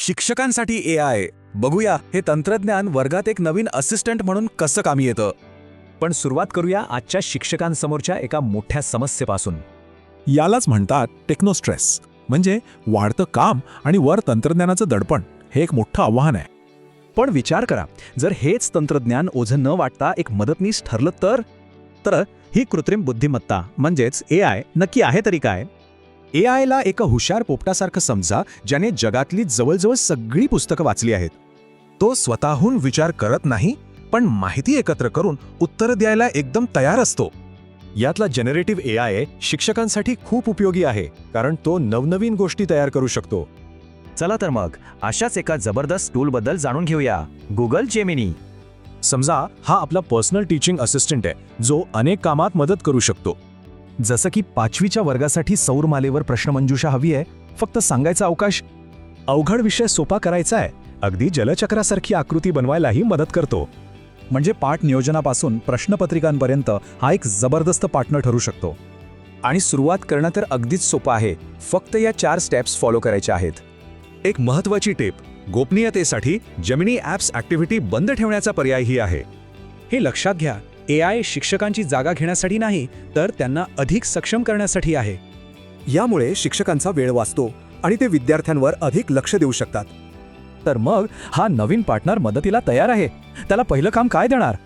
शिक्षकांसाठी AI बघूया हे तंत्रज्ञान वर्गात एक नवीन असिस्टंट म्हणून कसं कामी येतं. पण सुरुवात करूया आजच्या शिक्षकांसमोरच्या एका मोठ्या समस्येपासून. यालाच म्हणतात टेक्नोस्ट्रेस, म्हणजे वाढतं काम आणि वर तंत्रज्ञानाचं दडपण. हे एक मोठं आव्हान आहे. पण विचार करा, जर हेच तंत्रज्ञान ओझं न वाटता एक मदतनीस ठरलं तर ही कृत्रिम बुद्धिमत्ता म्हणजेच AI नक्की आहे तरी काय? AIला एका हुशार पोपटासारखं समजा, ज्याने जगातली जवळजवळ सगळी पुस्तकं वाचली आहेत. तो स्वतःहून विचार करत नाही, पण माहिती एकत्र करून उत्तर द्यायला एकदम तयार असतो. यातला जनरेटिव्ह AI शिक्षकांसाठी खूप उपयोगी आहे, कारण तो नवनवीन गोष्टी तयार करू शकतो. चला तर मग अशाच एका जबरदस्त टूलबद्दल जाणून घेऊया, गुगल जेमिनी. समजा हा आपला पर्सनल टीचिंग असिस्टंट आहे, जो अनेक कामात मदत करू शकतो. जसं की 5वीच्या वर्गासाठी सौरमालेवर प्रश्नमंजुषा हवी आहे, फक्त सांगायचा अवकाश. अवघड विषय सोपा करायचा आहे, अगदी जलचक्रासारखी आकृती बनवायलाही मदत करतो. म्हणजे पाठ नियोजनापासून प्रश्नपत्रिकांपर्यंत हा एक जबरदस्त पार्टनर ठरू शकतो. आणि सुरुवात करणं तर अगदीच सोपं आहे. फक्त या 4 स्टेप्स फॉलो करायच्या आहेत. एक महत्त्वाची टिप, गोपनीयतेसाठी जेमिनी ॲप्स ॲक्टिव्हिटी बंद ठेवण्याचा पर्यायही आहे. हे लक्षात घ्या, AI शिक्षकांची जागा घेण्यासाठी नाही, तर त्यांना अधिक सक्षम करण्यासाठी आहे. यामुळे शिक्षकांचा वेळ वाचतो आणि ते विद्यार्थ्यांवर अधिक लक्ष देऊ शकतात. तर मग हा नवीन पार्टनर मदतीला तयार आहे. त्याला पहिलं काम काय देणार?